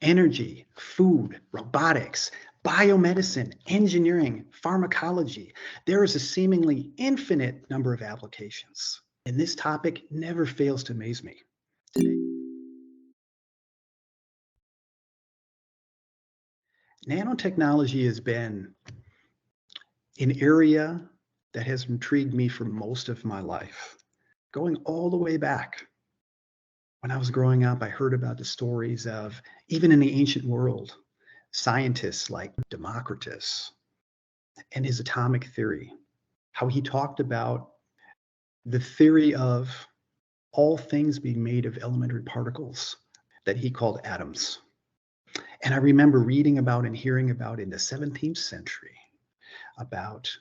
energy, food, robotics, biomedicine, engineering, pharmacology. There is a seemingly infinite number of applications, and this topic never fails to amaze me. Today, nanotechnology has been an area that has intrigued me for most of my life, going all the way back. When I was growing up, I heard about the stories of, even in the ancient world, scientists like Democritus and his atomic theory, how he talked about the theory of all things being made of elementary particles that he called atoms. And I remember reading about and hearing about in the 17th century about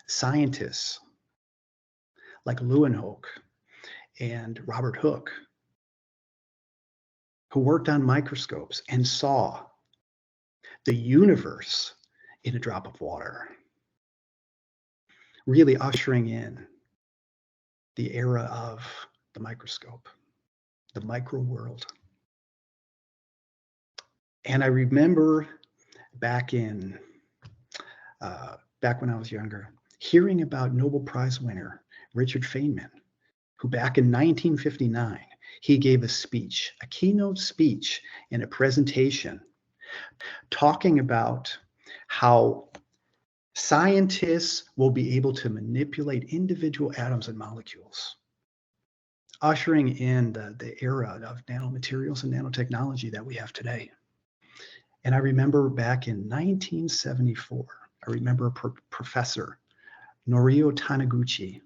scientists like Leeuwenhoek and Robert Hooke, who worked on microscopes and saw the universe in a drop of water, really ushering in the era of the microscope, the micro world. And I remember back in back when I was younger, hearing about Nobel Prize winner Richard Feynman, who back in 1959, he gave a speech, a keynote speech in a presentation talking about how scientists will be able to manipulate individual atoms and molecules, ushering in the era of nanomaterials and nanotechnology that we have today. And I remember back in 1974, I remember a professor, Norio Taniguchi,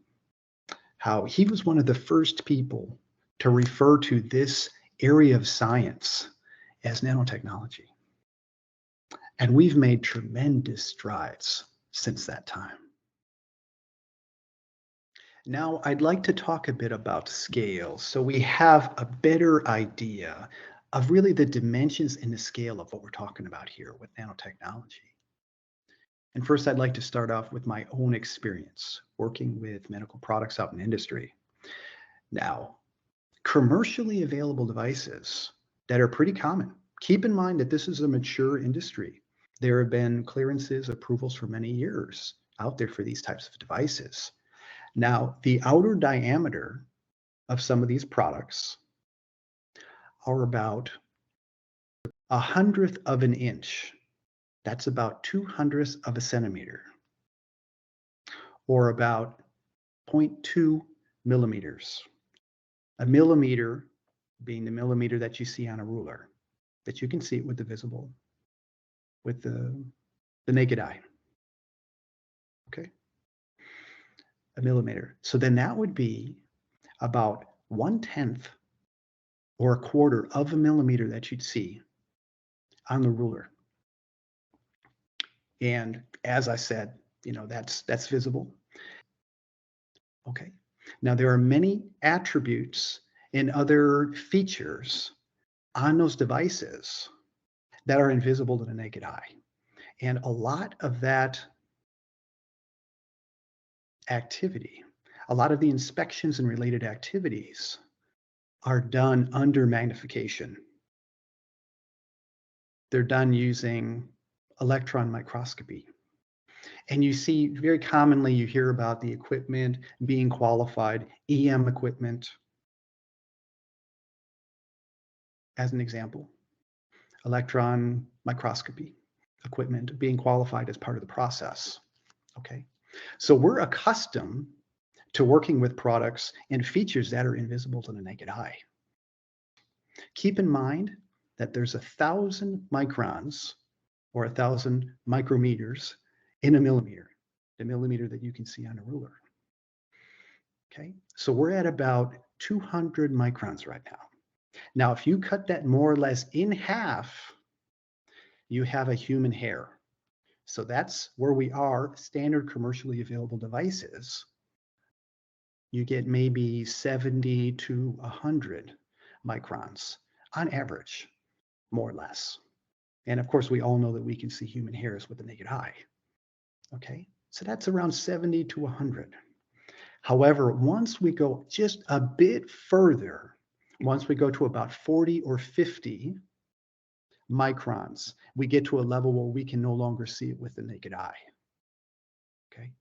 how he was one of the first people to refer to this area of science as nanotechnology. And we've made tremendous strides since that time. Now, I'd like to talk a bit about scale so we have a better idea of really the dimensions and the scale of what we're talking about here with nanotechnology. And first, I'd like to start off with my own experience working with medical products out in industry. Now, commercially available devices that are pretty common. Keep in mind that this is a mature industry. There have been clearances, approvals for many years out there for these types of devices. Now, the outer diameter of some of these products are about 1/100th of an inch. That's about 2/100ths of a centimeter, or about 0.2 millimeters. A millimeter being the millimeter that you see on a ruler, that you can see it with the naked eye. Okay, a millimeter. So then that would be about 1/10 or 1/4 of a millimeter that you'd see on the ruler. And as I said, that's visible. Okay. Now there are many attributes and other features on those devices that are invisible to the naked eye. And a lot of that activity, a lot of the inspections and related activities are done under magnification. They're done using electron microscopy. And you see very commonly, you hear about the equipment being qualified, EM equipment, as an example, electron microscopy equipment being qualified as part of the process. Okay, so we're accustomed to working with products and features that are invisible to the naked eye. Keep in mind that there's 1,000 microns or 1,000 micrometers in a millimeter, the millimeter that you can see on a ruler. Okay, so we're at about 200 microns right now. Now, if you cut that more or less in half, you have a human hair. So that's where we are, standard commercially available devices. You get maybe 70 to 100 microns on average, more or less. And of course, we all know that we can see human hairs with the naked eye. Okay, so that's around 70 to 100. However, once we go just a bit further, once we go to about 40 or 50 microns, we get to a level where we can no longer see it with the naked eye. Okay.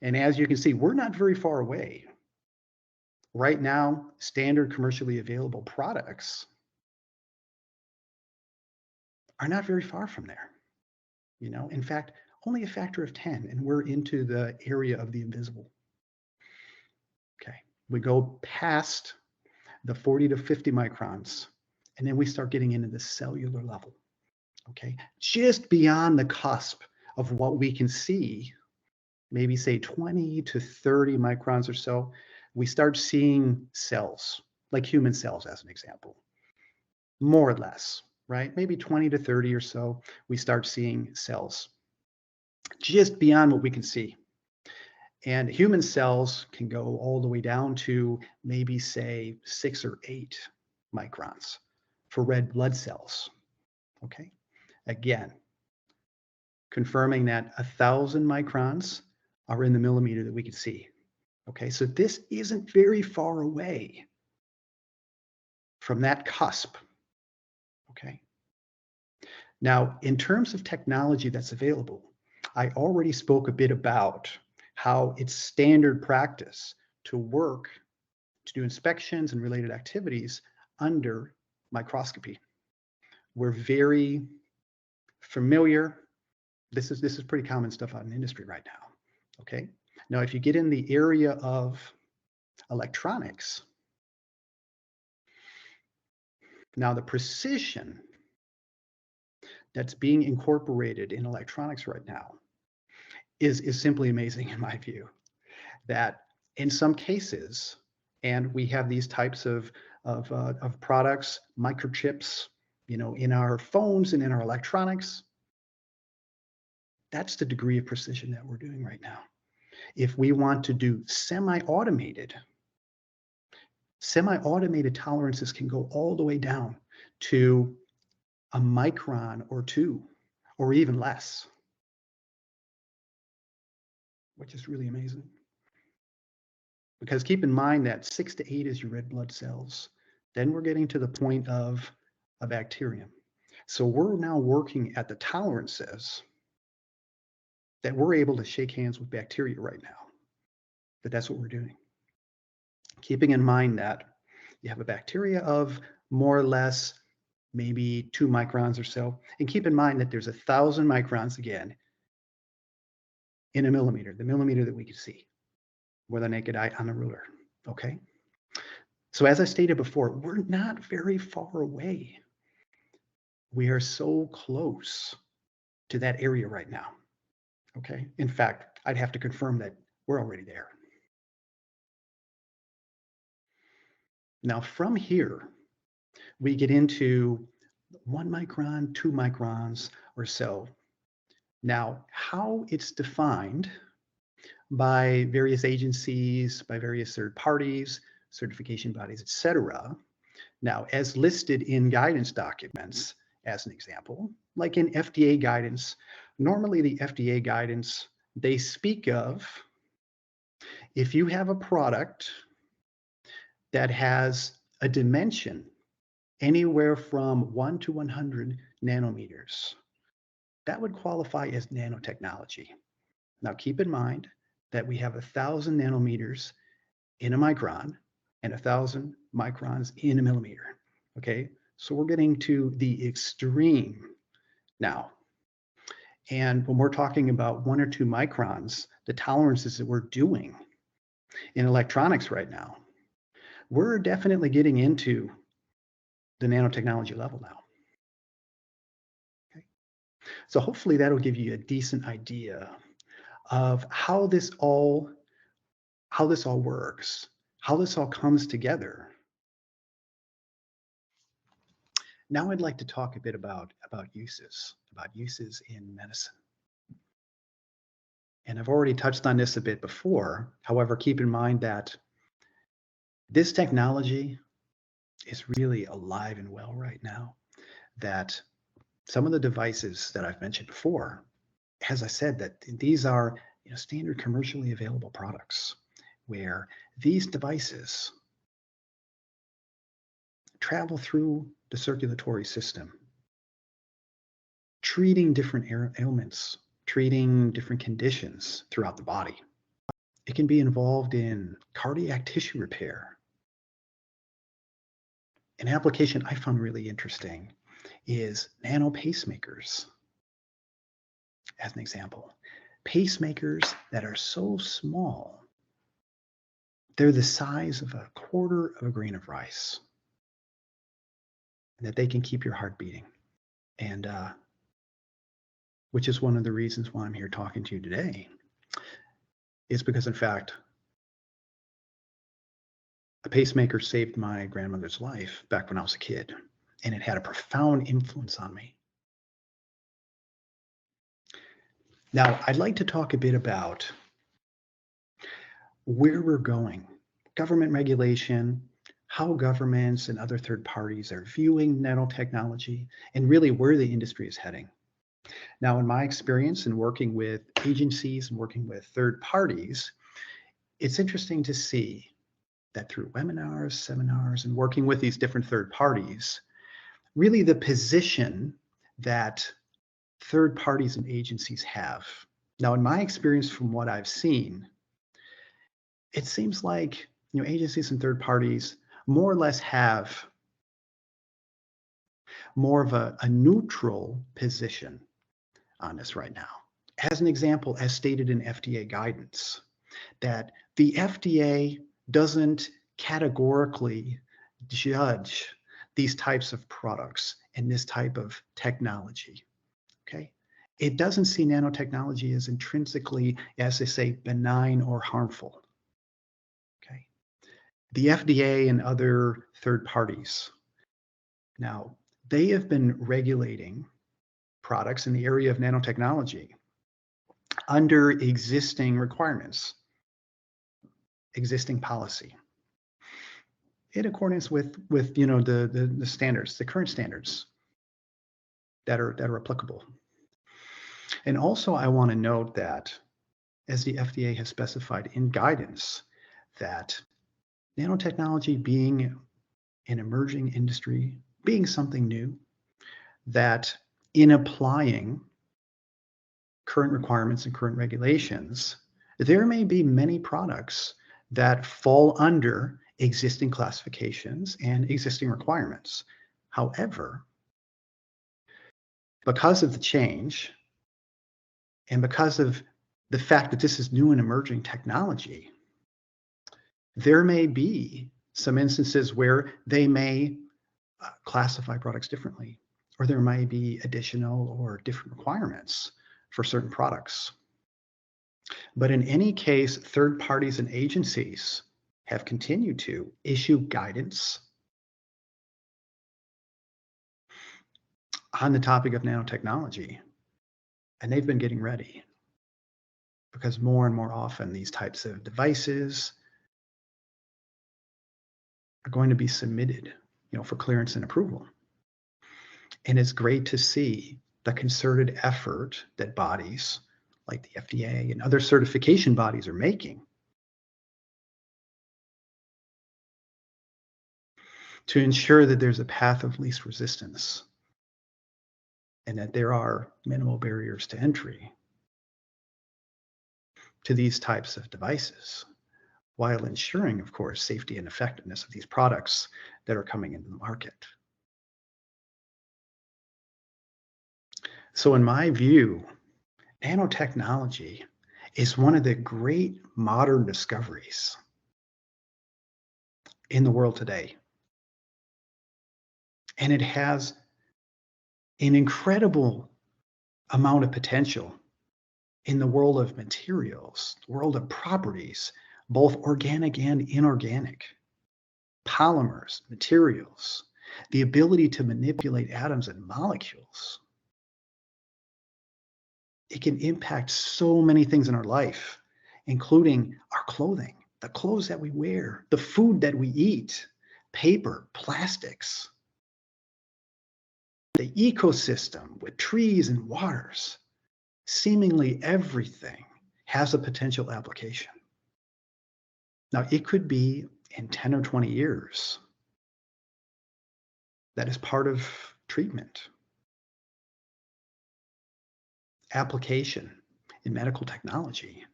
And as you can see, we're not very far away. Right now, standard commercially available products are not very far from there. In fact, only a factor of 10, and we're into the area of the invisible. Okay. We go past the 40 to 50 microns, and then we start getting into the cellular level. Okay. Just beyond the cusp of what we can see, maybe say 20 to 30 microns or so, we start seeing cells, like human cells as an example, more or less, right? Maybe 20 to 30 or so, we start seeing cells just beyond what we can see. And human cells can go all the way down to maybe say 6 or 8 microns for red blood cells. Okay. Again, confirming that 1,000 microns are in the millimeter that we can see. Okay. So this isn't very far away from that cusp. Okay. Now, in terms of technology that's available, I already spoke a bit about how it's standard practice to work to do inspections and related activities under microscopy. We're very familiar. This is pretty common stuff out in industry right now. Okay. Now, if you get in the area of electronics, now the precision that's being incorporated in electronics right now is simply amazing in my view. That in some cases, and we have these types of products, microchips, in our phones and in our electronics. That's the degree of precision that we're doing right now. If we want to do semi-automated tolerances can go all the way down to a micron or 2, or even less, which is really amazing. Because keep in mind that 6 to 8 is your red blood cells. Then we're getting to the point of a bacterium. So we're now working at the tolerances that we're able to shake hands with bacteria right now. But that's what we're doing. Keeping in mind that you have a bacteria of more or less maybe 2 microns or so. And keep in mind that there's 1,000 microns again in a millimeter, the millimeter that we can see with a naked eye on a ruler. Okay. So as I stated before, we're not very far away. We are so close to that area right now. Okay. In fact, I'd have to confirm that we're already there. Now, from here, we get into 1 micron, 2 microns or so. Now, how it's defined by various agencies, by various third parties, certification bodies, etc. Now, as listed in guidance documents, as an example, like in FDA guidance, normally the FDA guidance, they speak of if you have a product that has a dimension anywhere from 1 to 100 nanometers, that would qualify as nanotechnology. Now, keep in mind that we have 1,000 nanometers in a micron and 1,000 microns in a millimeter. Okay, so we're getting to the extreme now. And when we're talking about 1 or 2 microns, the tolerances that we're doing in electronics right now, we're definitely getting into the nanotechnology level now. Okay, so hopefully that'll give you a decent idea of how this all works, how this all comes together. Now I'd like to talk a bit about uses in medicine. And I've already touched on this a bit before. However, keep in mind that this technology is really alive and well right now. That some of the devices that I've mentioned before, as I said, that these are standard commercially available products where these devices travel through the circulatory system, treating different ailments, treating different conditions throughout the body. It can be involved in cardiac tissue repair. An application I found really interesting is nano pacemakers, as an example. Pacemakers that are so small, they're the size of a quarter of a grain of rice, and that they can keep your heart beating. And which is one of the reasons why I'm here talking to you today, is because, in fact, a pacemaker saved my grandmother's life back when I was a kid, and it had a profound influence on me. Now, I'd like to talk a bit about where we're going, government regulation, how governments and other third parties are viewing nanotechnology, and really where the industry is heading. Now, in my experience in working with agencies and working with third parties, it's interesting to see that through webinars, seminars, and working with these different third parties, really the position that third parties and agencies have. Now, in my experience from what I've seen, it seems like agencies and third parties more or less have more of a neutral position on this right now. As an example, as stated in FDA guidance, that the FDA doesn't categorically judge these types of products and this type of technology. Okay. It doesn't see nanotechnology as intrinsically, as they say, benign or harmful. Okay. The FDA and other third parties, now, they have been regulating products in the area of nanotechnology under existing requirements, existing policy, in accordance with the standards, the current standards that are applicable. And also, I want to note that, as the FDA has specified in guidance, that nanotechnology being an emerging industry, being something new, that in applying current requirements and current regulations, there may be many products that fall under existing classifications and existing requirements. However, because of the change and because of the fact that this is new and emerging technology, there may be some instances where they may classify products differently, or there may be additional or different requirements for certain products. But in any case, third parties and agencies have continued to issue guidance on the topic of nanotechnology, and they've been getting ready, because more and more often these types of devices are going to be submitted, for clearance and approval. And it's great to see the concerted effort that bodies like the FDA and other certification bodies are making to ensure that there's a path of least resistance and that there are minimal barriers to entry to these types of devices, while ensuring, of course, safety and effectiveness of these products that are coming into the market. So in my view, nanotechnology is one of the great modern discoveries in the world today. And it has an incredible amount of potential in the world of materials, the world of properties, both organic and inorganic, polymers, materials, the ability to manipulate atoms and molecules. It can impact so many things in our life, including our clothing, the clothes that we wear, the food that we eat, paper, plastics, the ecosystem with trees and waters. Seemingly everything has a potential application. Now, it could be in 10 or 20 years that is part of treatment. Application in medical technology.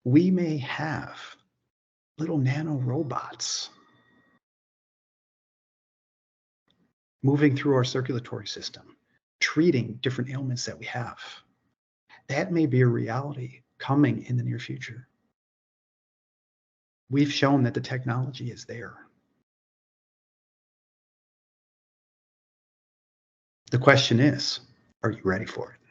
We may have little nano robots moving through our circulatory system, treating different ailments that we have. That may be a reality coming in the near future. We've shown that the technology is there. The question is, are you ready for it?